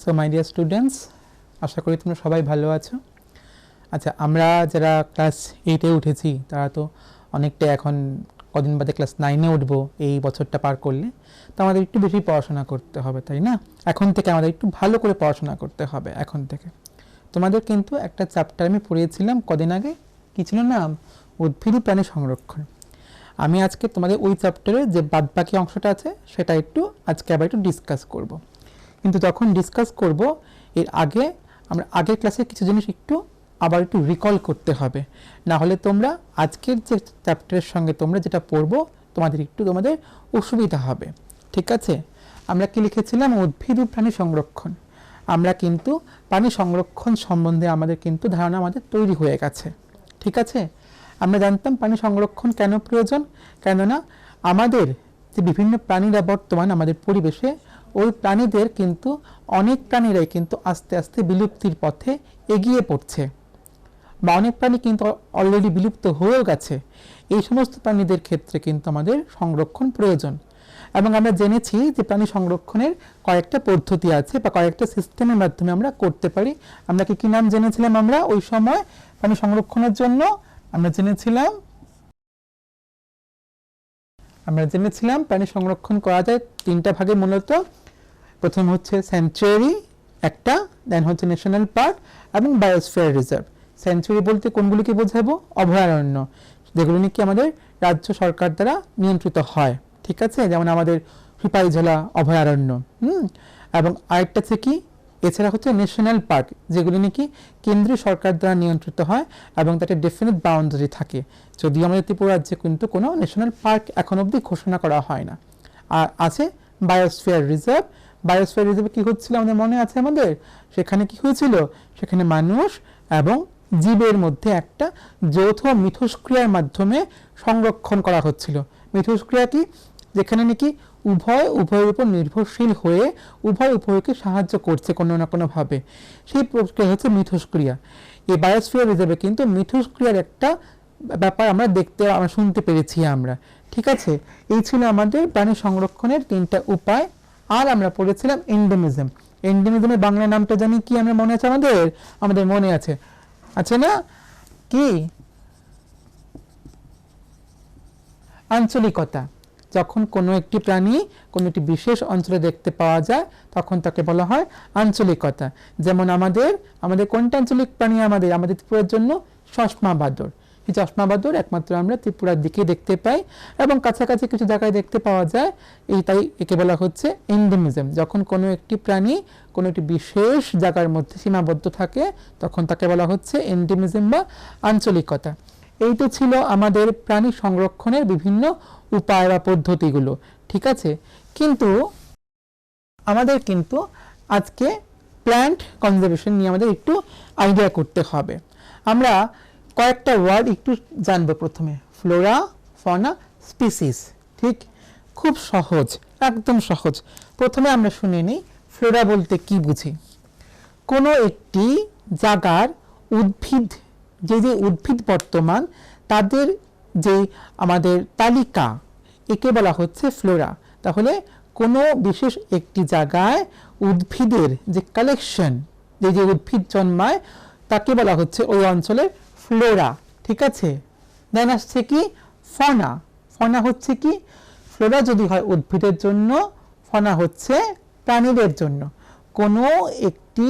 So my dear students, আশা করি তোমরা সবাই ভালো আছো। আচ্ছা, আমরা যারা ক্লাস 8-এ উঠেছি তারা তো অনেকটা এখন কদিন বাদে ক্লাস 9-এ উঠবো এই বছরটা পার করলে, তো আমাদের একটু বেশি পড়াশোনা করতে হবে, তাই না? এখন থেকে আমাদের একটু ভালো করে পড়াশোনা করতে হবে। এখন থেকে তোমাদের কিন্তু একটা চ্যাপ্টার আমি পড়িয়েছিলাম কদিন আগে, কী ছিল নাম? উদ্ভিদ ও প্রাণী সংরক্ষণ। আমি আজকে তোমাদের ওই চ্যাপ্টারের যে বাদবাকি অংশটা আছে সেটা একটু আজকে আবার একটু ডিসকাস করব। কিন্তু যখন ডিসকাস করব এর আগে আমরা আগের ক্লাসে কিছু জিনিস আবার একটু রিকল করতে হবে, না হলে তোমরা আজকের যে চ্যাপ্টারের সঙ্গে তোমরা যেটা পড়বো তোমাদের অসুবিধা হবে। ঠিক আছে? আমরা কি লিখেছিলাম? উদ্ভিদ ও প্রাণী সংরক্ষণ। আমরা কিন্তু প্রাণী সংরক্ষণ সম্বন্ধে আমাদের কিন্তু ধারণা আমাদের তৈরি হয়ে গেছে। ঠিক আছে? আমরা জানতাম প্রাণী সংরক্ষণ কেন প্রয়োজন, কেননা আমাদের যে বিভিন্ন প্রাণীরা বর্তমান আমাদের পরিবেশে, ওই প্রাণীদের কিন্তু অনেক প্রাণীরাই কিন্তু আস্তে আস্তে বিলুপ্তির পথে এগিয়ে পড়ছে, বা অনেক প্রাণী কিন্তু অলরেডি বিলুপ্ত হয়েও গেছে। এই সমস্ত প্রাণীদের ক্ষেত্রে কিন্তু আমাদের সংরক্ষণ প্রয়োজন। এবং আমরা জেনেছি যে প্রাণী সংরক্ষণের কয়েকটা পদ্ধতি আছে বা কয়েকটা সিস্টেমের মাধ্যমে আমরা করতে পারি। আমরা কি নাম জেনেছিলাম? আমরা ওই সময় প্রাণী সংরক্ষণের জন্য আমরা জেনেছিলাম প্রাণী সংরক্ষণ করা যায় তিনটা ভাগে মূলত। প্রথম হচ্ছে স্যাংচুয়ারি একটা, দেন হচ্ছে ন্যাশনাল পার্ক এবং বায়োস্ফিয়ার রিজার্ভ। স্যাংচুয়ারি বলতে কোনগুলিকে বোঝাবো? অভয়ারণ্য, যেগুলো নাকি আমাদের রাজ্য সরকার দ্বারা নিয়ন্ত্রিত হয়। ঠিক আছে? যেমন আমাদের সিপাহীজলা অভয়ারণ্য। এবং আরেকটা হচ্ছে কি, এছাড়া হচ্ছে ন্যাশনাল পার্ক, যেগুলি নাকি কেন্দ্রীয় সরকার দ্বারা নিয়ন্ত্রিত হয় এবং তাতে ডেফিনিট বাউন্ডারি থাকে। যদিও আমাদের ত্রিপুরা রাজ্যে কিন্তু কোনো ন্যাশনাল পার্ক এখন অবধি ঘোষণা করা হয় না। আর আছে বায়োস্ফিয়ার রিজার্ভ। বায়োস্ফিয়ার রিজার্ভে কী হচ্ছিল আমাদের মনে আছে? আমাদের সেখানে কি হয়েছিল? সেখানে মানুষ এবং জীবের মধ্যে একটা যৌথ মিথস্ক্রিয়ার মাধ্যমে সংরক্ষণ করা হচ্ছিল। মিথস্ক্রিয়া কি? যেখানে নাকি উভয়ের উপর নির্ভরশীল হয়ে উভয় উভয়কে সাহায্য করছে কোনো না কোনোভাবে, সেই প্রক্রিয়া হচ্ছে মিথস্ক্রিয়া। এই বায়োস্ফিয়ার রিজার্ভে কিন্তু মিথস্ক্রিয়ার একটা ব্যাপার আমরা শুনতে পেরেছি আমরা। ঠিক আছে? এই ছিল আমাদের প্রাণী সংরক্ষণের তিনটা উপায়। আর আমরা পড়েছিলাম এন্ডেমিজম। এন্ডেমিজমের বাংলা নামটা জানি কি? আমরা মনে আছে আমাদের মনে আছে না? কি? আঞ্চলিকতা। যখন কোনো একটি প্রাণী কোনো একটি বিশেষ অঞ্চলে দেখতে পাওয়া যায় তখন তাকে বলা হয় আঞ্চলিকতা। যেমন আমাদের কোনটা আঞ্চলিক প্রাণী? আমাদের ত্রিপুরার জন্য চশমা বাদর। এই চশমা বাদর একমাত্র আমরা ত্রিপুরার দিকে দেখতে পাই এবং কাছাকাছি কিছু জায়গায় দেখতে পাওয়া যায়। তাই একে বলা হচ্ছে এন্ডেমিজম। যখন কোনো একটি প্রাণী কোনো একটি বিশেষ জায়গার মধ্যে সীমাবদ্ধ থাকে তখন তাকে বলা হচ্ছে এন্ডেমিজম বা আঞ্চলিকতা। এই তো ছিল আমাদের প্রাণী সংরক্ষণের বিভিন্ন উপায় বা পদ্ধতিগুলো। ঠিক আছে? কিন্তু আমাদের আজকে প্ল্যান্ট কনজারভেশন নিয়ে আমাদের একটু আইডিয়া করতে হবে। আমরা কয়েকটা ওয়ার্ড একটু জানবো। প্রথমে ফ্লোরা, ফনা, স্পিসিস। ঠিক? খুব সহজ, একদম সহজ। প্রথমে আমরা শুনে নিই ফ্লোরা বলতে কি বুঝি। কোনো একটি জায়গার উদ্ভিদ, যে উদ্ভিদ বর্তমান তাদের যে আমাদের তালিকা, একে বলা হচ্ছে ফ্লোরা। তাহলে কোনো বিশেষ একটি জায়গায় উদ্ভিদের যে কালেকশন, যে উদ্ভিদ জন্মায় তাকে বলা হচ্ছে ওই অঞ্চলের ফ্লোরা। ঠিক আছে? দেন আসছে কি? ফনা। ফনা হচ্ছে কি? ফ্লোরা যদি হয় উদ্ভিদের জন্য, ফনা হচ্ছে প্রাণীদের জন্য। কোনো একটি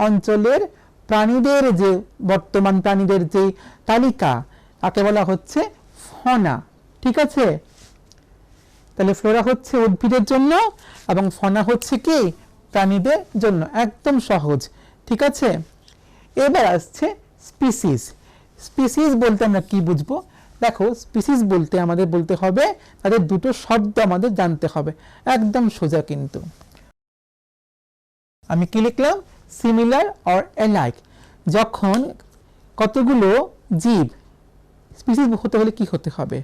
অঞ্চলের প্রাণীদের যে বর্তমান প্রাণীদের যে তালিকা তাকে বলা হচ্ছে ফনা। ঠিক আছে? তাহলে ফ্লোরা হচ্ছে উদ্ভিদের জন্য এবং ফনা হচ্ছে কি? প্রাণীদের জন্য। একদম সহজ। ঠিক আছে? এবার আসছে স্পিসিস। স্পিসিস বলতে আমরা কি বুঝবো? দেখো, স্পিসিস বলতে আমাদের বলতে হবে, তাদের দুটো শব্দ আমাদের জানতে হবে। একদম সোজা কিন্তু। আমি কি লিখলাম? Similar or alike. যখন কতগুলো জীব, স্পিসিস হতে হলে কি হতে হবে?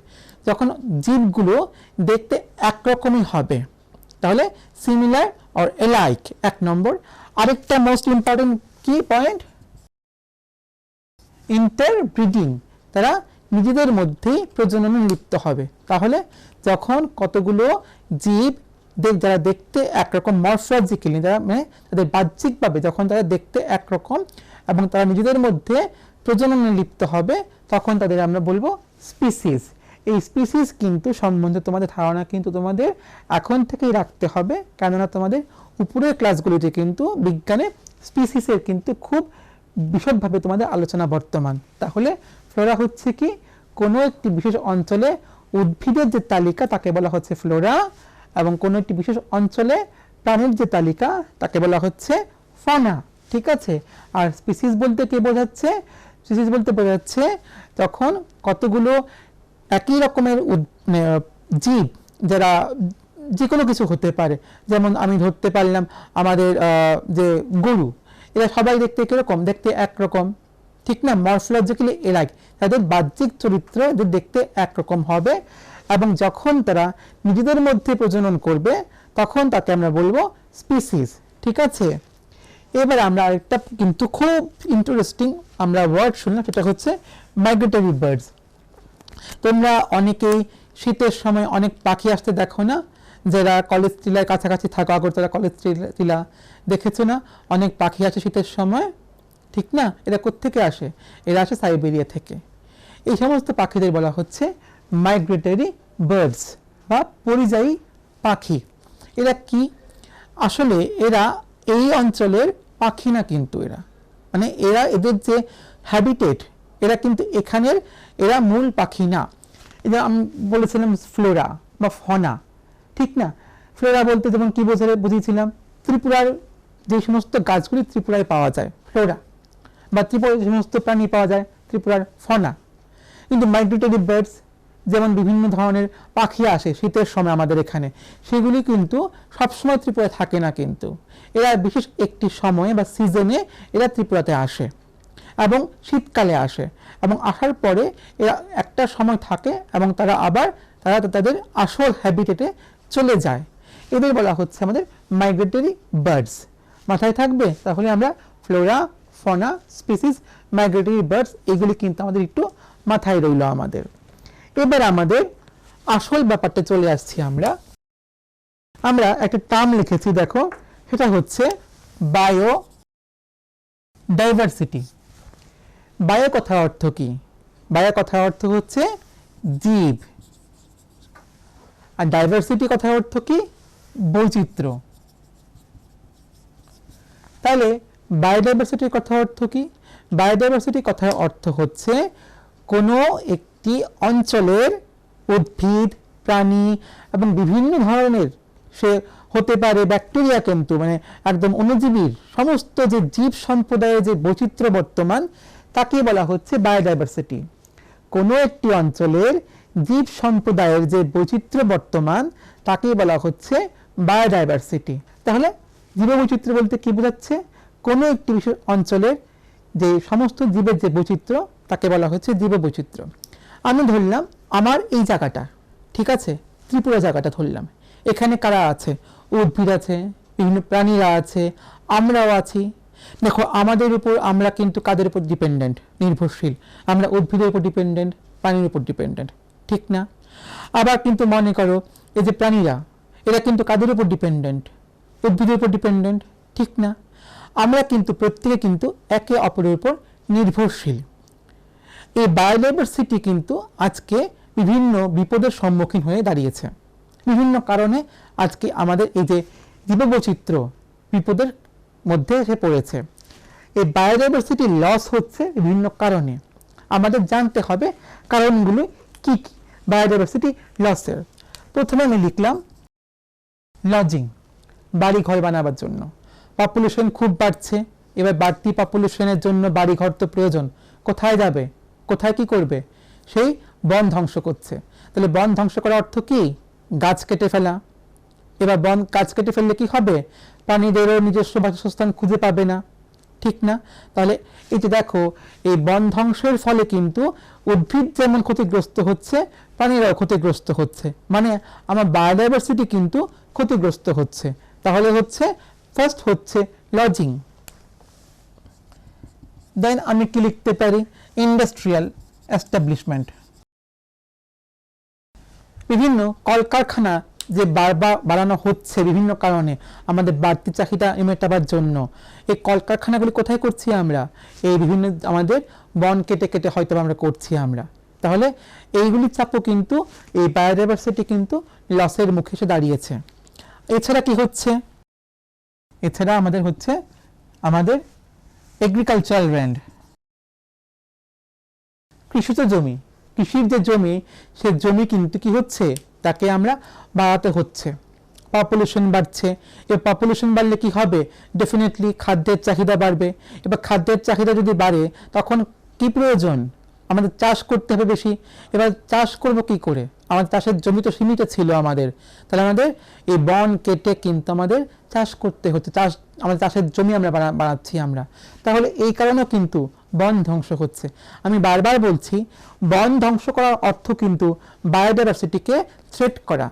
যখন জীবগুলো দেখতে একরকমই হবে তাহলে সিমিলার অর অ্যালাইক, এক নম্বর। আরেকটা মোস্ট ইম্পর্টেন্ট কি পয়েন্ট? ইন্টারব্রিডিং। তারা নিজেদের মধ্যেই প্রজননে লিপ্ত হবে। তাহলে যখন কতগুলো জীব যারা দেখতে একরকম মরফোলজিক্যালি, যারা মানে তাদের বাহ্যিকভাবে যখন তারা দেখতে একরকম এবং তারা নিজেদের মধ্যে প্রজননে লিপ্ত হবে, তখন তাদের আমরা বলবো স্পিসিস। এই স্পিসিস কিন্তু সম্বন্ধে তোমাদের ধারণা কিন্তু তোমাদের এখন থেকেই রাখতে হবে, কেননা তোমাদের উপরের ক্লাসগুলিতে কিন্তু বিজ্ঞানে স্পিসিসের কিন্তু খুব বিশদভাবে তোমাদের আলোচনা বর্তমান। তাহলে ফ্লোরা হচ্ছে কি, কোনো একটি বিশেষ অঞ্চলে উদ্ভিদের যে তালিকা তাকে বলা হচ্ছে ফ্লোরা, এবং কোনো একটি বিশেষ অঞ্চলে প্রাণীর যে তালিকা তাকে বলা হচ্ছে ফনা। ঠিক আছে? আর স্পিসিস বলতে কি বোঝাচ্ছে? স্পিসিস বলতে বোঝাচ্ছে তখন কতগুলো একই রকমের জীব, যারা যে কোনো কিছু হতে পারে। যেমন আমি ধরতে পারলাম আমাদের যে গরু, এরা সবাই দেখতে কিরকম, দেখতে একরকম, ঠিক না? মরফোলজিক্যালি এলাক, তাদের বাহ্যিক চরিত্র দেখতে একরকম হবে, এবং যখন তারা নিজেদের মধ্যে প্রজনন করবে তখন তাকে আমরা বলবো স্পিসিস। ঠিক আছে? এবার আমরা আরেকটা কিন্তু খুব ইন্টারেস্টিং আমরা ওয়ার্ড শুনলাম, সেটা হচ্ছে মাইগ্রেটরি বার্ডস। তোমরা অনেকেই শীতের সময় অনেক পাখি আসতে দেখো না? যারা কলেজ টিলার কাছাকাছি থাকো, আগরতলা কলেজ টিলা দেখেছো না? অনেক পাখি আসে শীতের সময়, ঠিক না? এরা কোত্থেকে আসে? এরা আসে সাইবেরিয়া থেকে। এই সমস্ত পাখিদের বলা হচ্ছে মাইগ্রেটরি বার্ডস বা পরিযায়ী পাখি। এরা কি? আসলে এরা এই অঞ্চলের পাখি না, কিন্তু এরা মানে এরা এদের যে হ্যাবিটেট, এরা কিন্তু এখানের, এরা মূল পাখি না। এটা আমি বলেছিলাম ফ্লোরা বা ফনা, ঠিক না? ফ্লোরা বলতে যেমন কি বুঝিয়েছিলাম, ত্রিপুরার যে সমস্ত গাছগুলি ত্রিপুরায় পাওয়া যায় ফ্লোরা, বা ত্রিপুরার যে সমস্ত প্রাণী পাওয়া যায় ত্রিপুরার ফনা। কিন্তু মাইগ্রেটরি বার্ডস, যেমন বিভিন্ন ধরনের পাখি আসে শীতের সময় আমাদের এখানে, সেগুলি কিন্তু সবসময় ত্রিপুরায় থাকে না, কিন্তু এরা বিশেষ একটি সময়ে বা সিজনে এরা ত্রিপুরাতে আসে এবং শীতকালে আসে, এবং আসার পরে এরা একটা সময় থাকে এবং তারা আবার তাদের আসল হ্যাবিটেটে চলে যায়। এদের বলা হচ্ছে আমাদের মাইগ্রেটরি বার্ডস। মাথায় থাকবে? তাহলে আমরা ফ্লোরা, ফনা, স্পিসিস, মাইগ্রেটরি বার্ডস, এগুলি কিন্তু আমাদের একটু মাথায় রইল আমাদের। এবার আমাদের আসল ব্যাপারটা চলে আসছি। আমরা একটা টার্ম লিখেছি, দেখো, সেটা হচ্ছে বায়ো ডাইভার্সিটি। বায়ো কথার অর্থ কি? বায়ো কথার অর্থ হচ্ছে জীব, আর ডাইভার্সিটি কথার অর্থ কি? বৈচিত্র্য। তাহলে বায়োডাইভার্সিটির কথার অর্থ কি? বায়োডাইভার্সিটি কথার অর্থ হচ্ছে কোনো একটি অঞ্চলের উদ্ভিদ, প্রাণী এবং বিভিন্ন ধরনের, সে হতে পারে ব্যাকটেরিয়া, কিন্তু মানে একদম অণুজীবীর সমস্ত যে জীব সম্প্রদায়ের যে বৈচিত্র্য বর্তমান, তাকে বলা হচ্ছে বায়োডাইভার্সিটি। কোনো একটি অঞ্চলের জীব সম্প্রদায়ের যে বৈচিত্র্য বর্তমান, তাকে বলা হচ্ছে বায়োডাইভার্সিটি। তাহলে জীববৈচিত্র্য বলতে কি বোঝাচ্ছে? কোনো একটি বিশেষ অঞ্চলের যে সমস্ত জীবের যে বৈচিত্র্য, তাকে বলা হচ্ছে জীববৈচিত্র্য। আমি ধরলাম আমার এই জায়গাটা, ঠিক আছে, ত্রিপুরা জায়গাটা ধরলাম, এখানে কারা আছে? উদ্ভিদ আছে, বিভিন্ন প্রাণীরা আছে, আমরাও আছি। দেখো, আমাদের উপর আমরা কিন্তু কাদের উপর ডিপেন্ডেন্ট, নির্ভরশীল? আমরা উদ্ভিদের উপর ডিপেন্ডেন্ট, প্রাণীর উপর ডিপেন্ডেন্ট, ঠিক না? আবার কিন্তু মনে করো এই যে প্রাণীরা, এরা কিন্তু কাদের উপর ডিপেন্ডেন্ট? উদ্ভিদের উপর ডিপেন্ডেন্ট, ঠিক না? আমরা কিন্তু প্রত্যেকে কিন্তু একে অপরের উপর নির্ভরশীল। এই বায়োডাইভার্সিটি কিন্তু আজকে বিভিন্ন বিপদের সম্মুখীন হয়ে দাঁড়িয়েছে। বিভিন্ন কারণে আজকে আমাদের এই যে জীববৈচিত্র্য বিপদের মধ্যে এসে পড়েছে। এই বায়োডাইভার্সিটি লস হচ্ছে বিভিন্ন কারণে। আমাদের জানতে হবে কারণগুলো কি কি বায়োডাইভার্সিটি লসের। প্রথমে আমি লিখলাম লজিং, বাড়ি ঘর বানাবার জন্য। পপুলেশন খুব বাড়ছে, এবার বাড়তি পপুলেশনের জন্য বাড়ি ঘর তো প্রয়োজন। কোথায় যাবে? কোথায় কি করবে? সেই বন ধ্বংস করছে। তাহলে বন ধ্বংস করার অর্থ কি? গাছ কেটে ফেলা। এবার গাছ কেটে ফেললে কি হবে? প্রাণীদেরও নিজস্ব বাসস্থান খুঁজে পাবে না, ঠিক না? তাহলে এই যে দেখো, এই বন ধ্বংসের ফলে কিন্তু উদ্ভিদ যেমন ক্ষতিগ্রস্ত হচ্ছে, প্রাণীরাও ক্ষতিগ্রস্ত হচ্ছে, মানে আমার বায়োডাইভার্সিটি কিন্তু ক্ষতিগ্রস্ত হচ্ছে। তাহলে হচ্ছে ফার্স্ট হচ্ছে লজিং। দেন আমি কি লিখতে পারি? Industrial establishment. বিভিন্ন কলকারখানা যে বারবার বাড়ানো হচ্ছে বিভিন্ন কারণে আমাদের বাড়তি চাহিদা মেটাবার জন্য, এই কলকারখানাগুলি কোথায় করছি আমরা? এই বিভিন্ন আমাদের বন কেটে কেটে হয়তো আমরা করছি আমরা। তাহলে এইগুলির চাপও কিন্তু এই বায়োডাইভার্সিটি কিন্তু লসের মুখে এসে দাঁড়িয়েছে। এছাড়া কি হচ্ছে? এছাড়া আমাদের হচ্ছে আমাদের এগ্রিকালচারাল ল্যান্ড, কৃষিজ জমি, কৃষির যে জমি, সে জমি কিন্তু কি হচ্ছে, তাকে আমরা বাড়াতে হচ্ছে। পপুলেশন বাড়ছে, এবার পপুলেশন বাড়লে কি হবে? ডেফিনেটলি খাদ্যের চাহিদা বাড়বে। এবার খাদ্যের চাহিদা যদি বাড়ে তখন কি প্রয়োজন? আমাদের চাষ করতে হবে বেশি। এবার চাষ করব কি করে? আমাদের চাষের জমি তো সীমিত ছিল আমাদের, তাহলে আমাদের এই বন কেটে কিন্তু আমাদের চাষ করতে হচ্ছে। আমাদের চাষের জমি আমরা বাড়াচ্ছি আমরা, তাহলে এই কারণেও কিন্তু বন ধ্বংস হচ্ছে। আমি বারবার বলছি, বন ধ্বংস করার অর্থ কিন্তু বায়োডাইভার্সিটিকে থ্রেট করা,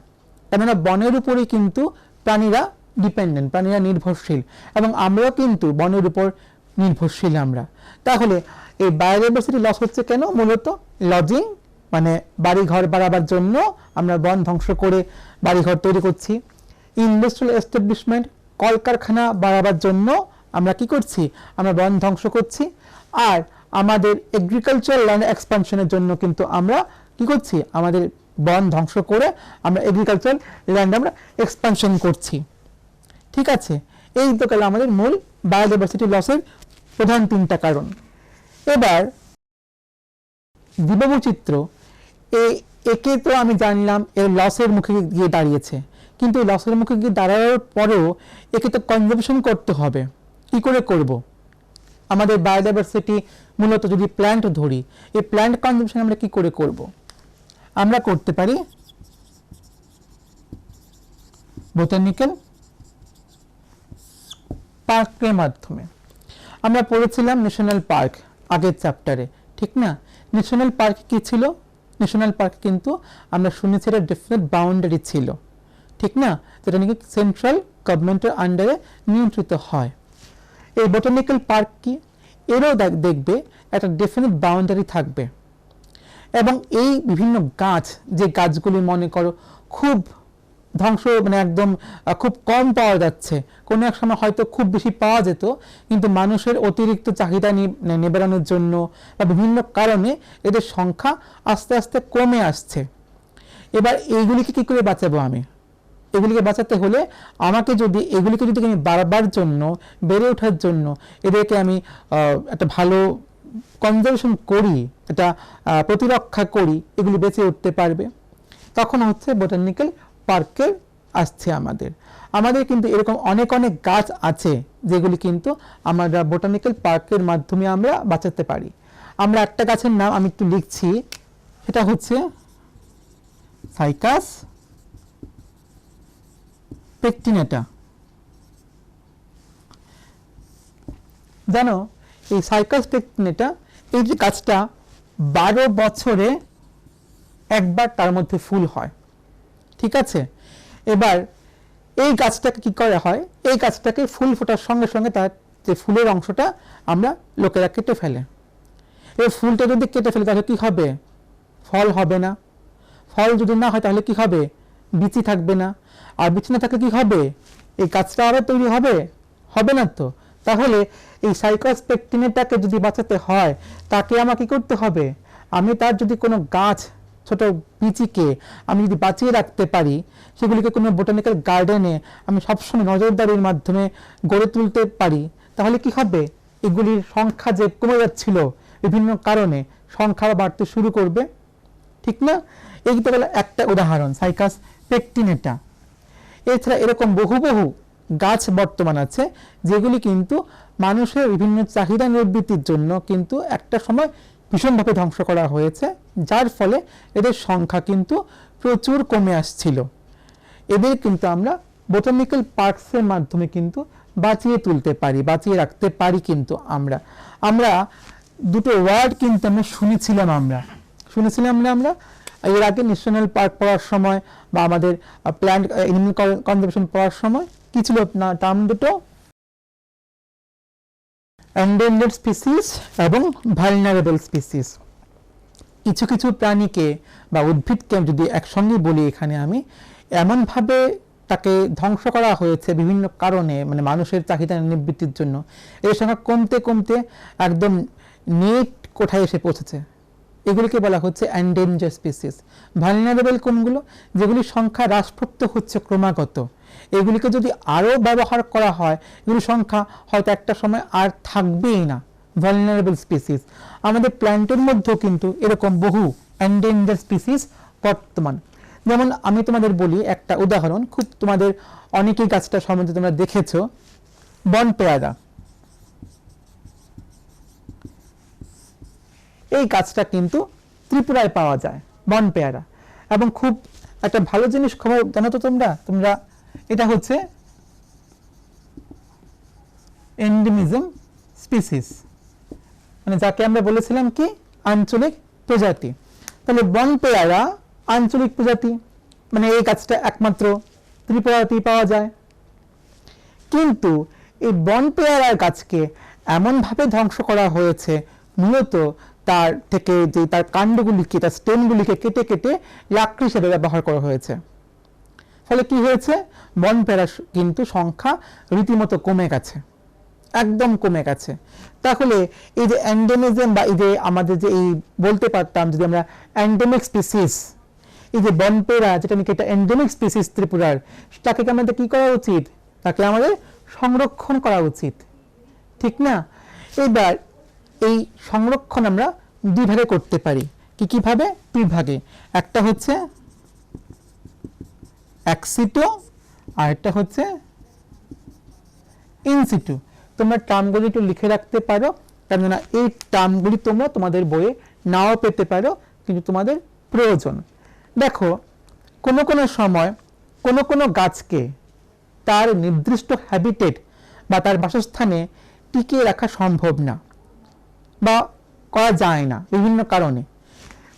কেননা বনের উপরেই কিন্তু প্রাণীরা ডিপেন্ডেন্ট, প্রাণীরা নির্ভরশীল, এবং আমরাও কিন্তু বনের উপর নির্ভরশীল আমরা। তাহলে এই বায়োডাইভার্সিটি লস হচ্ছে কেন? মূলত লজিং, মানে বাড়ি ঘর বাড়াবার জন্য আমরা বন ধ্বংস করে বাড়িঘর তৈরি করছি। ইন্ডাস্ট্রিয়াল এস্টাবলিশমেন্ট, কলকারখানা বাড়াবার জন্য আমরা কি করছি? আমরা বন ধ্বংস করছি। আর আমাদের এগ্রিকালচার ল্যান্ড এক্সপানশনের জন্য কিন্তু আমরা কি করছি? আমাদের বন ধ্বংস করে আমরা এগ্রিকালচার ল্যান্ড আমরা এক্সপানশন করছি। ঠিক আছে, এই তো গেল আমাদের মূল বায়োডাইভার্সিটি লসের প্রধান তিনটা কারণ। এবার জীববৈচিত্র্য, একে তো আমি জানলাম এর লসের মুখে গিয়ে দাঁড়িয়েছে, কিন্তু এই লসের মুখে গিয়ে দাঁড়ানোর পরেও একে তো কনজারভেশন করতে হবে। কি করে করব? আমাদের বায়োডাইভার্সিটি মূলত যদি প্ল্যান্ট ধরি, এই প্ল্যান্ট কনজারভেশন আমরা কি করে করব? আমরা করতে পারি বোটানিক্যাল পার্কের মাধ্যমে। আমরা পড়েছিলাম ন্যাশনাল পার্ক আগের চ্যাপ্টারে, ঠিক না? ন্যাশনাল পার্ক কি ছিল? ন্যাশনাল পার্ক কিন্তু আমরা শুনেছি এটা ডেফিনেট বাউন্ডারি ছিল, ঠিক না? যেটা নাকি সেন্ট্রাল গভর্নমেন্টের আন্ডারে নিয়ন্ত্রিত হয়। এই বোটানিক্যাল পার্ক কি? এরও দেখবে একটা ডেফিনেট বাউন্ডারি থাকবে, এবং এই বিভিন্ন গাছ, যে গাছগুলি মনে করো খুব ধ্বংস, মানে একদম খুব কম পাওয়া যাচ্ছে, কোনো এক সময় হয়তো খুব বেশি পাওয়া যেত, কিন্তু মানুষের অতিরিক্ত চাহিদা নিবারণের জন্য বা বিভিন্ন কারণে এদের সংখ্যা আস্তে আস্তে কমে আসছে। এবার এইগুলিকে কি করে বাঁচাবো আমি? এগুলিকে বাঁচাতে হলে আমাকে যদি এগুলিকে যদি আমি বাড়াবার জন্য, বেড়ে ওঠার জন্য এদেরকে আমি একটা ভালো কনজারভেশন করি, এটা প্রতিরক্ষা করি, এগুলি বেঁচে উঠতে পারবে, তখন হচ্ছে বোটানিক্যাল পার্কের আসছে আমাদের কিন্তু এরকম অনেক অনেক গাছ আছে যেগুলি কিন্তু আমরা বোটানিক্যাল পার্কের মাধ্যমে আমরা বাঁচাতে পারি। আমরা একটা গাছের নাম আমি একটু লিখছি, সেটা হচ্ছে সাইকাস পেকটিনেটা। জানো এই সাইকাস পেকটিনেটা, এই যে গাছটা 12 বছরে একবার তার মধ্যে ফুল হয়, ঠিক আছে? এবার এই গাছটাকে কি করা হয়? এই গাছটাকে ফুল ফোটার সঙ্গে সঙ্গে তার যে ফুলের অংশটা আমরা লোকেরা কেটে ফেলে। এই ফুলটা যদি কেটে ফেলে তাহলে কি হবে? ফল হবে না। ফল যদি না হয় তাহলে কি হবে? বিচি থাকবে না। আর বিচি না থাকলে কি হবে? এই গাছটা আবার তৈরি হবে? হবে না তো। তাহলে এই সাইকাস পেকটিনেটাকে যদি বাঁচাতে হয়, তাকে আমাকে কি করতে হবে? আমি তার যদি কোনো গাছ, ছোট বিচিকে আমি যদি বাঁচিয়ে রাখতে পারি, সেগুলিকে কোনো বোটানিক্যাল গার্ডেনে আমি সবসময় নজরদারির মাধ্যমে গড়ে তুলতে পারি, তাহলে কি হবে? এগুলির সংখ্যা যে কমে যাচ্ছিল বিভিন্ন কারণে, সংখ্যা বাড়তে শুরু করবে, ঠিক না? এই তো গেল একটা উদাহরণ, সাইকাস পেকটিনেটা। এছাড়া এরকম বহু বহু গাছ বর্তমান আছে যেগুলি কিন্তু মানুষের বিভিন্ন চাহিদা নিবৃত্তির জন্য কিন্তু একটা সময় ভীষণভাবে ধ্বংস করা হয়েছে, যার ফলে এদের সংখ্যা কিন্তু প্রচুর কমে আসছিল। এদের কিন্তু আমরা বোটানিক্যাল পার্কসের মাধ্যমে কিন্তু বাঁচিয়ে তুলতে পারি, বাঁচিয়ে রাখতে পারি। কিন্তু আমরা দুটো ওয়ার্ড কিন্তু আমরা শুনেছিলাম আমরা এর আগে ন্যাশনাল পার্ক পড়ার সময় বা আমাদের প্ল্যান্ট এনিম্যাল কনজারভেশন পড়ার সময় কি ছিল না টার্ম দুটো? এন্ডেঞ্জার্ড স্পিসিস এবং ভালনারেবল স্পিসিস। কিছু কিছু প্রাণীকে বা উদ্ভিদকে যদি একসঙ্গে বলি এখানে আমি, এমনভাবে তাকে ধ্বংস করা হয়েছে বিভিন্ন কারণে, মানে মানুষের চাহিদা নিবৃত্তির জন্য, এর সংখ্যা কমতে কমতে একদম নেট কোঠায় এসে পৌঁছেছে। এগুলিকে বলা হচ্ছে এন্ডেঞ্জার স্পিসিস। ভালনারেবল কোনগুলো? যেগুলির সংখ্যা হ্রাসপ্রাপ্ত হচ্ছে ক্রমাগত। এগুলিকে যদি আরও ব্যবহার করা হয়, এগুলির সংখ্যা হয়তো একটা সময় আর থাকবেই না। Vulnerable species. আমাদের প্ল্যান্টের মধ্যেও কিন্তু এরকম বহু এন্ডেঞ্জার স্পিসিস বর্তমান। যেমন আমি তোমাদের বলি একটা উদাহরণ, খুব তোমাদের অনেকেই গাছটা সম্বন্ধে তোমরা দেখেছো, বন পেয়ারা। এই গাছটা কিন্তু ত্রিপুরায় পাওয়া যায়, বন পেয়ারা। এবং খুব একটা ভালো জিনিস খবর জানো তো তোমরা এটা হচ্ছে এন্ডেমিজম স্পিসিস, মানে যাকে আমরা বলেছিলাম কি আঞ্চলিক প্রজাতি। তাহলে বন পেয়ারা আঞ্চলিক প্রজাতি, মানে এই গাছটা একমাত্র ত্রিপুরাতেই পাওয়া যায়। কিন্তু এই বন পেয়ারার গাছকে এমনভাবে ধ্বংস করা হয়েছে, মূলত তার থেকে যে তার কাণ্ডগুলিকে, তার স্টেমগুলিকে কেটে কেটে লাকড়ি হিসেবে ব্যবহার করা হয়েছে। ফলে কি হয়েছে? বন পেয়ারার কিন্তু সংখ্যা রীতিমতো কমে গেছে, একদম কমে গেছে। তাহলে এই যে এন্ডেমিজম, বা এই যে আমাদের যে এই বলতে পারতাম যদি আমরা এন্ডেমিক স্পিসিস, এই যে বন পেয়ারা যেটা নাকি এটা এন্ডেমিক স্পিসিস ত্রিপুরার, তাকে আমাদের কি করা উচিত? তাকে আমাদের সংরক্ষণ করা উচিত, ঠিক না? এবার এই সংরক্ষণ আমরা দুই ভাগে করতে পারি। কিভাবে? দুই ভাগে। একটা হচ্ছে এক্সিটো আর একটা হচ্ছে ইনসিটু। তোমরা টার্মগুলি একটু লিখে রাখতে পারো, কেননা এই টার্মগুলি তোমরা তোমাদের বইয়ে নাও পেতে পারো, কিন্তু তোমাদের প্রয়োজন। দেখো, কোনো সময় কোনো গাছকে তার নির্দিষ্ট হ্যাবিটেট বা তার বাসস্থানে টিকিয়ে রাখা সম্ভব না বা করা যায় না বিভিন্ন কারণে।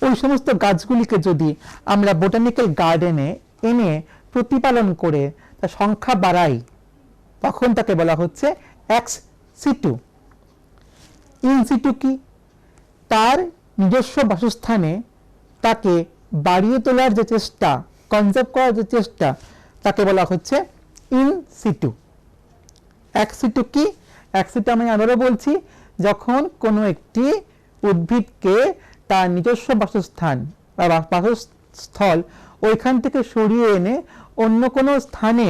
ওই সমস্ত গাছগুলিকে যদি আমরা বোটানিক্যাল গার্ডেনে এনে প্রতিপালন করে তার সংখ্যা বাড়াই, তখন তাকে বলা হচ্ছে এক্স সিটু। ইন সিটু কি? তার নিজস্ব বাসস্থানে তাকে বাড়িয়ে তোলার যে চেষ্টা, কনজার্ভ করার যে চেষ্টা, তাকে বলা হচ্ছে ইন সিটু। এক্স সিটু কি? এক্স সিটু আমি আবারও বলছি, যখন কোনো একটি উদ্ভিদকে তার নিজস্ব বাসস্থান বা বাসস্থল ওইখান থেকে সরিয়ে এনে অন্য কোনো স্থানে,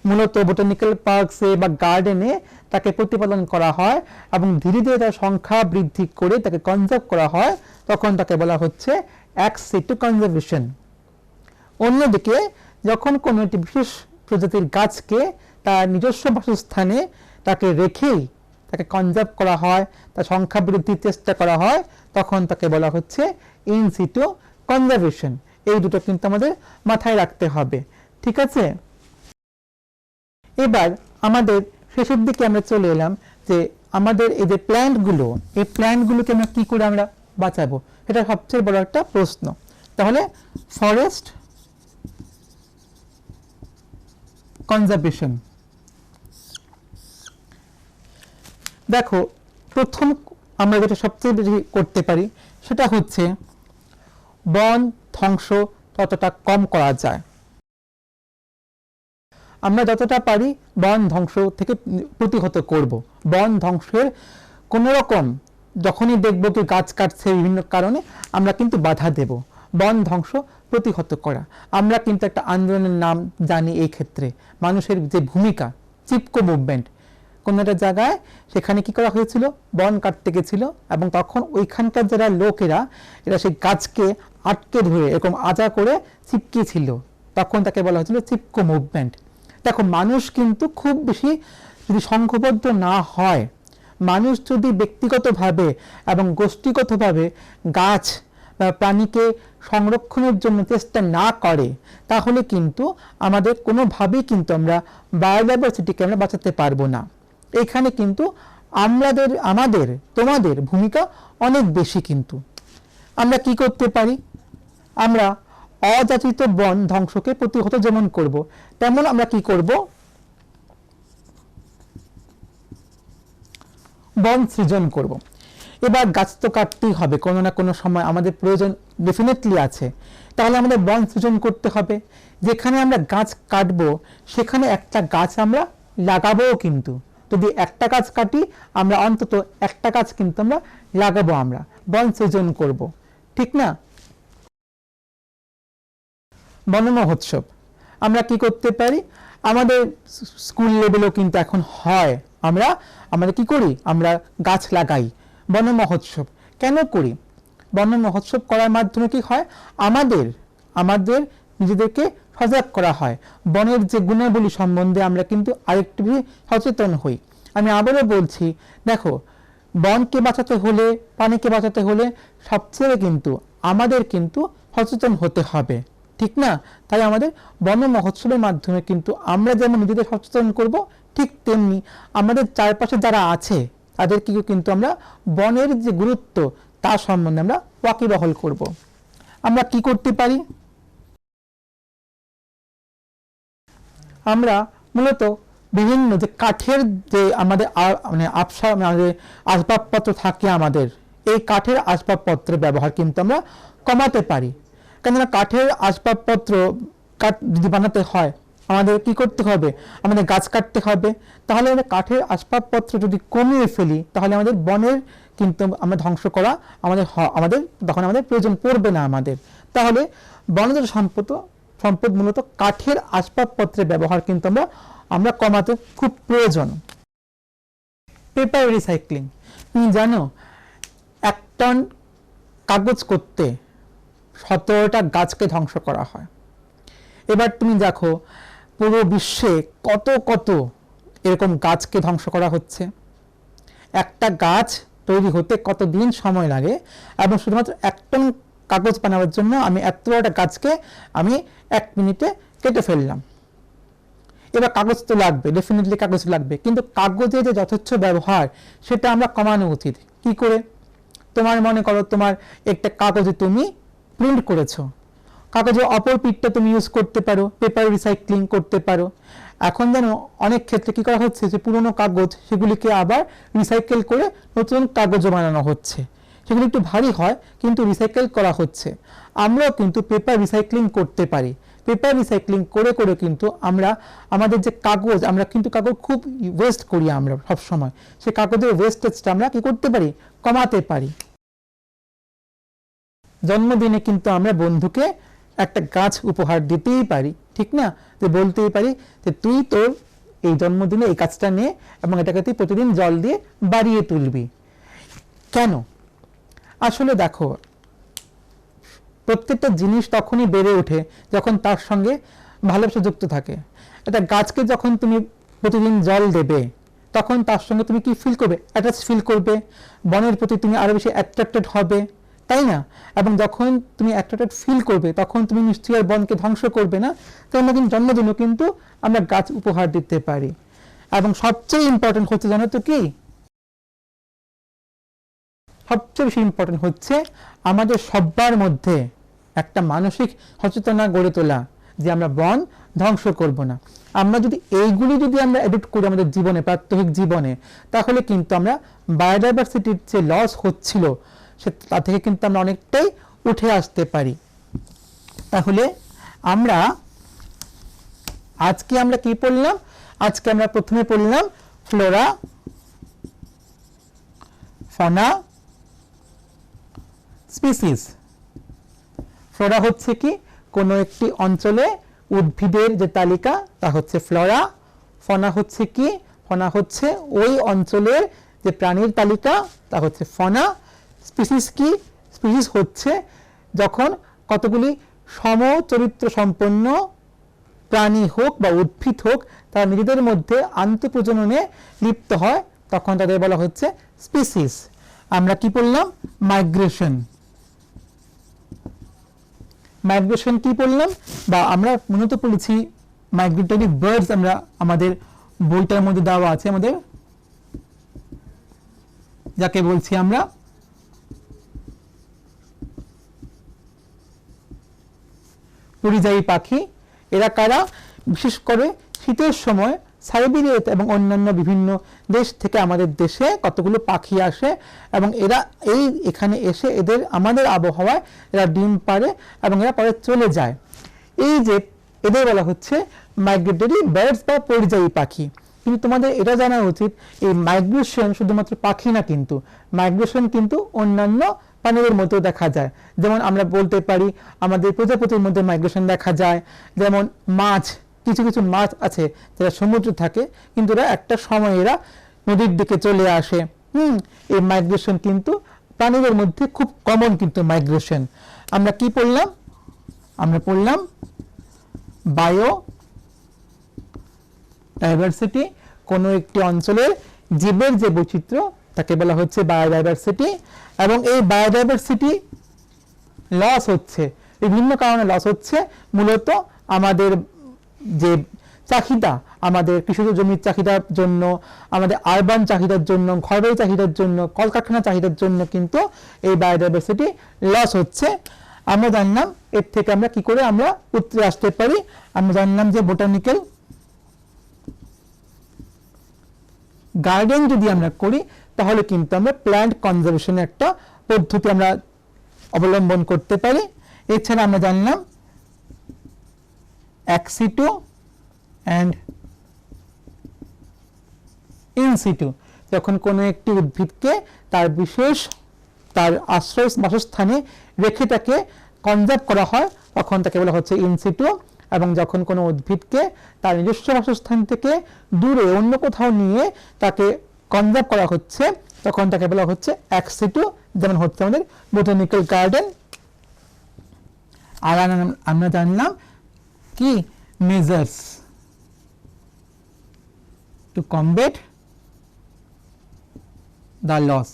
মূলত বোটানিক্যাল পার্কসে বা গার্ডেনে তাকে প্রতিপালন করা হয় এবং ধীরে ধীরে তার সংখ্যা বৃদ্ধি করে তাকে কনজার্ভ করা হয়, তখন তাকে বলা হচ্ছে এক্স সিটু কনজারভেশন। অন্যদিকে যখন কোনো একটি বিশেষ প্রজাতির গাছকে তার নিজস্ব বাসস্থানে তাকে রেখেই তাকে কনজার্ভ করা হয়, তার সংখ্যা বৃদ্ধির চেষ্টা করা হয়, তখন তাকে বলা হচ্ছে ইন সিটু কনজারভেশন। এই দুটো কিন্তু আমাদের মাথায় রাখতে হবে, ঠিক আছে? এবার আমাদের শেষের দিকে আমরা চলে এলাম যে আমাদের এই যে প্ল্যান্টগুলো, এই প্ল্যান্টগুলোকে আমরা কি করে আমরা বাঁচাবো, এটা সবচেয়ে বড় একটা প্রশ্ন। তাহলে ফরেস্ট কনজারভেশন। দেখো, প্রথম আমরা যেটা সবচেয়ে বেশি করতে পারি সেটা হচ্ছে বন ধ্বংস ততটা কম করা যায়। আমরা যতটা পারি বন ধ্বংস থেকে প্রতিহত করব। বন ধ্বংসের কোনো রকম যখনই দেখব কি গাছ কাটছে বিভিন্ন কারণে, আমরা কিন্তু বাধা দেব। বন ধ্বংস প্রতিহত করা, আমরা কিন্তু একটা আন্দোলনের নাম জানি এই ক্ষেত্রে। মানুষের যে ভূমিকা, চিপকো মুভমেন্ট, কোনো একটা জায়গায় সেখানে কি করা হয়েছিল, বন কাটতে গেছিল এবং তখন ওইখানকার যারা লোকেরা এরা সেই গাছকে আটকে ধরে এরকম আজা করে চিপকিয়েছিল, তখন তাকে বলা হয়েছিল চিপকো মুভমেন্ট। দেখো, মানুষ কিন্তু খুব বেশি যদি সংঘবদ্ধ না হয়, মানুষ যদি ব্যক্তিগতভাবে এবং গোষ্ঠীগতভাবে গাছ বা প্রাণীকে সংরক্ষণের জন্য চেষ্টা না করে, তাহলে কিন্তু আমাদের কোনোভাবেই কিন্তু আমরা বায়োডাইভার্সিটিকে আমরা বাঁচাতে পারবো না। এখানে কিন্তু আমাদের তোমাদের ভূমিকা অনেক বেশি। কিন্তু আমরা কি করতে পারি? আমরা অযাচিত বন ধ্বংসকে প্রতিহত যেমন করব, তেমন আমরা কি করব, বন সৃজন করব। এবার গাছ তো কাটতেই হবে, কোনো না কোনো সময় আমাদের প্রয়োজন ডেফিনেটলি আছে। তাহলে আমাদের বন সৃজন করতে হবে। যেখানে আমরা গাছ কাটবো সেখানে একটা গাছ আমরা লাগাবোও, কিন্তু যদি একটা গাছ কাটি আমরা অন্তত একটা গাছ কিন্তু আমরা লাগাবো, আমরা বন সৃজন করব, ঠিক না? বন মহোৎসব আমরা কি করতে পারি, আমাদের স্কুল লেভেলেও কিন্তু এখন হয়, আমরা কি করি, আমরা গাছ লাগাই। বন মহোৎসব কেন করি? বন মহোৎসব করার মাধ্যমে কি হয়, আমাদের নিজেদেরকে সজাগ করা হয়, বনের যে গুণাবলী সম্বন্ধে আমরা কিন্তু আরেকটু বেশি সচেতন হই। আমি আবারও বলছি, দেখো, বনকে বাঁচাতে হলে, পানিকে বাঁচাতে হলে সবচেয়ে কিন্তু আমাদের কিন্তু সচেতন হতে হবে, ঠিক না? তাই আমাদের বন মহোৎসবের মাধ্যমে কিন্তু আমরা যেমন নিজেদের সচেতন করব, ঠিক তেমনি আমাদের চারপাশে যারা আছে তাদেরকেও কিন্তু আমরা বনের যে গুরুত্ব তা সম্বন্ধে আমরা ওয়াকিবহাল করব। আমরা কি করতে পারি, আমরা মূলত বিভিন্ন যে কাঠের যে আমাদের আমাদের আসবাবপত্র থাকে, আমাদের এই কাঠের আসবাবপত্রের ব্যবহার কিন্তু আমরা কমাতে পারি। কেননা কাঠের আসবাবপত্র যদি বানাতে হয় আমাদের কি করতে হবে, আমাদের গাছ কাটতে হবে। তাহলে আমাদের কাঠের আসবাবপত্র যদি কমিয়ে ফেলি তাহলে আমাদের বনের কিন্তু আমরা ধ্বংস করা আমাদের তখন আমাদের প্রয়োজন পড়বে না আমাদের। তাহলে বনজ সম্পদ মূলত কাঠের আসবাবপত্রের ব্যবহার কিন্তু আমরা কমাতে খুব প্রয়োজন। পেপার রিসাইক্লিং, তুমি জানো 1 টন কাগজ করতে 17টা গাছকে ধ্বংস করা হয়। এবার তুমি দেখো পুরো বিশ্বে কত কত এরকম গাছকে ধ্বংস করা হচ্ছে। একটা গাছ তৈরি হতে কত দিন সময় লাগে, এবং শুধুমাত্র 1 টন কাগজ বানাবার জন্য আমি এত বড় গাছকে আমি 1 মিনিটে কেটে ফেললাম। এবার কাগজ তো লাগবে, ডেফিনেটলি কাগজ লাগবে, কিন্তু কাগজের যে যথেচ্ছ ব্যবহার সেটা আমরা কমানো উচিত। কি করে? তোমার মনে করো তোমার একটা কাগজে তুমি প্রিন্ট করেছো, কাগজের অপর পিঠটা তুমি ইউজ করতে পারো, পেপার রিসাইক্লিং করতে পারো। এখন যেন অনেক ক্ষেত্রে কি করা হচ্ছে যে পুরনো কাগজ সেগুলিকে আবার রিসাইকেল করে নতুন কাগজও বানানো হচ্ছে। সেগুলো একটু ভারী হয় কিন্তু রিসাইকেল করা হচ্ছে। আমরাও কিন্তু পেপার রিসাইক্লিং করতে পারি। পেপার রিসাইক্লিং করে করে কিন্তু আমরা আমাদের যে কাগজ, আমরা কিন্তু কাগজ খুব ওয়েস্ট করি আমরা সবসময়, সেই কাগজের ওয়েস্টেজটা আমরা কি করতে পারি, কমাতে পারি। জন্মদিনে কিন্তু আমরা বন্ধুকে একটা গাছ উপহার দিতেই পারি, ঠিক না? যে বলতেই পারি যে তুই তোর এই জন্মদিনে এই গাছটা নে এবং এটাকে তুই প্রতিদিন জল দিয়ে বাড়িয়ে তুলবি। কেন? আসলে দেখো, প্রত্যেকটা জিনিস তখনই বেড়ে ওঠে যখন তার সঙ্গে ভালোবাসা যুক্ত থাকে। একটা গাছকে যখন তুমি প্রতিদিন জল দেবে তখন তার সঙ্গে তুমি কি ফিল করবে, অ্যাটাচ ফিল করবে, বনের প্রতি তুমি আরো বেশি অ্যাট্রাক্টেড হবে, তাই না? এবং যখন তুমি অ্যাট্রাক্টেড ফিল করবে তখন তুমি নিশ্চয়ই আর বনকে ধ্বংস করবে না। তেমন জন্মদিনও কিন্তু আমরা গাছ উপহার দিতে পারি। এবং সবচেয়ে ইম্পর্টেন্ট হচ্ছে, জানো তো কি, সবচেয়ে বেশি ইম্পর্টেন্ট হচ্ছে আমাদের সবার মধ্যে একটা মানসিক সচেতনতা গড়ে তোলা যে আমরা বন ধ্বংস করব না। আমরা যদি এইগুলি আমরা অ্যাডপ্ট করি আমাদের জীবনে, প্রাত্যহিক জীবনে, তাহলে কিন্তু আমরা বায়োডাইভার্সিটির যে লস হচ্ছিল তা থেকে কিন্তু আমরা অনেকটাই উঠে আসতে পারি। তাহলে আজকে আমরা কি পড়লাম? আজকে আমরা প্রথমে পড়লাম ফ্লোরা, ফনা, স্পিসিস। ফ্লোরা হচ্ছে কি, কোনো একটি অঞ্চলে উদ্ভিদের যে তালিকা তা হচ্ছে ফ্লোরা। ফনা হচ্ছে কি, ফনা হচ্ছে ওই অঞ্চলের যে প্রাণীর তালিকা তা হচ্ছে ফনা। স্পিসিস কি, স্পিসিস হচ্ছে যখন কতগুলি সমচরিত্র সম্পন্ন প্রাণী হোক বা উদ্ভিদ হোক তারা নিজেদের মধ্যে আন্তঃপ্রজননে লিপ্ত হয় তখন তাদের বলা হচ্ছে স্পিসিস। আমরা কি পড়লাম? মাইগ্রেশন। মাইগ্রেশন কি পড়লাম, বা আমরা মূলত পড়েছি মাইগ্রেটরি বার্ডস। আমরা আমাদের বইটার মধ্যে দেওয়া আছে, আমাদের যাকে বলছি আমরা পরিযায়ী পাখি। এরা কারা? বিশেষ করে শীতের সময় সাইবেরিয়াতে এবং অন্যান্য বিভিন্ন দেশ থেকে আমাদের দেশে কতগুলো পাখি আসে এবং এরা এখানে এসে আমাদের আবহাওয়ায় এরা ডিম পাড়ে এবং এরা পরে চলে যায়। এই যে এদের বলা হচ্ছে মাইগ্রেটরি বার্ডস বা পরিযায়ী পাখি। কিন্তু তোমাদের এটা জানা উচিত এই মাইগ্রেশন শুধুমাত্র পাখি না, কিন্তু মাইগ্রেশন কিন্তু অন্যান্য প্রাণীদের মধ্যেও দেখা যায়। যেমন আমরা বলতে পারি আমাদের প্রজাপতির মধ্যে মাইগ্রেশন দেখা যায়। যেমন মাছ, কিছু কিছু মাছ আছে যারা সমুদ্রে থাকে কিন্তু এরা একটা সময় এরা নদীর দিকে চলে আসে। এই মাইগ্রেশন কিন্তু প্রাণীদের মধ্যে খুব কমন। কিন্তু মাইগ্রেশন আমরা কি পড়লাম? আমরা পড়লাম বায়ো ডাইভার্সিটি। কোনো একটি অঞ্চলের জীবের যে বৈচিত্র্য তাকে বলা হচ্ছে বায়োডাইভার্সিটি। এবং এই বায়োডাইভার্সিটি লস হচ্ছে, বিভিন্ন কারণে লস হচ্ছে। মূলত আমাদের যে চাহিদা, আমাদের কৃষিজ জমির চাহিদার জন্য, আমাদের আরবান চাহিদার জন্য, ঘরবাড়ি চাহিদার জন্য, কলকারখানা চাহিদার জন্য কিন্তু এই বায়োডাইভার্সিটি লস হচ্ছে। আমরা জানলাম এর থেকে আমরা কি করে আমরা উতরে আসতে পারি। আমরা জানলাম যে বোটানিক্যাল গার্ডেন যদি আমরা করি তাহলে কিন্তু আমরা প্ল্যান্ট কনজারভেশনের একটা পদ্ধতি আমরা অবলম্বন করতে পারি। এছাড়া আমরা জানলাম এক্সিটু অ্যান্ড ইনসিটু। যখন কোনো একটি উদ্ভিদকে তার আশ্রয় বাসস্থানে রেখে তাকে কনজার্ভ করা হয় তখন তাকে বলা হচ্ছে ইনসিটু। এবং যখন কোনো উদ্ভিদকে তার নিজস্ব বাসস্থান থেকে দূরে অন্য কোথাও নিয়ে তাকে কনজার্ভ করা হচ্ছে তখন তাকে বলা হচ্ছে এক্সিটু, যেমন হচ্ছে আমাদের বোটানিক্যাল গার্ডেন। আর আমরা জানলাম কি measures to combat the loss.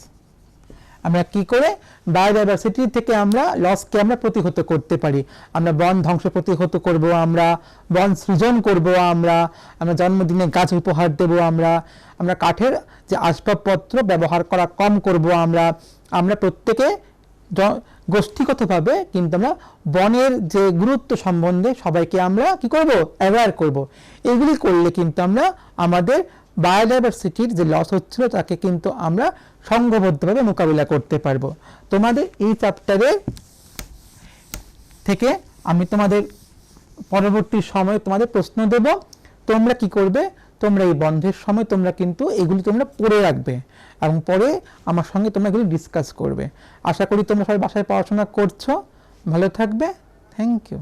আমরা কি করে বায়োডাইভার্সিটি থেকে আমরা লসকে আমরা প্রতিহত করতে পারি। আমরা বন ধ্বংস প্রতিহত করব, আমরা বন সৃজন করব, আমরা জন্মদিনে গাছ উপহার দেব, আমরা কাঠের যে আসবাবপত্র ব্যবহার করা কম করব, আমরা প্রত্যেকে গোষ্ঠীগতভাবে কিন্তু আমরা বনের যে গুরুত্ব সম্বন্ধে সবাইকে আমরা কি করব? অ্যাওয়্যার করব। এগুলি করলে কিন্তু আমরা আমাদের বায়োডাইভার্সিটির যে লস হচ্ছিল তাকে কিন্তু আমরা সংঘবদ্ধভাবে মোকাবিলা করতে পারবো। তোমাদের এই চ্যাপ্টারে থেকে আমি তোমাদের পরবর্তী সময়ে তোমাদের প্রশ্ন দেব। তোমরা কি করবে? তোমরা এই বন্ধের সময় তোমরা কিন্তু এগুলি তোমরা পড়ে রাখবে এবং পরে আমার সঙ্গে তোমরা এগুলি ডিসকাস করবে। আশা করি তোমরা সবাই বাসায় পড়াশোনা করছো। ভালো থাকবে। Thank you.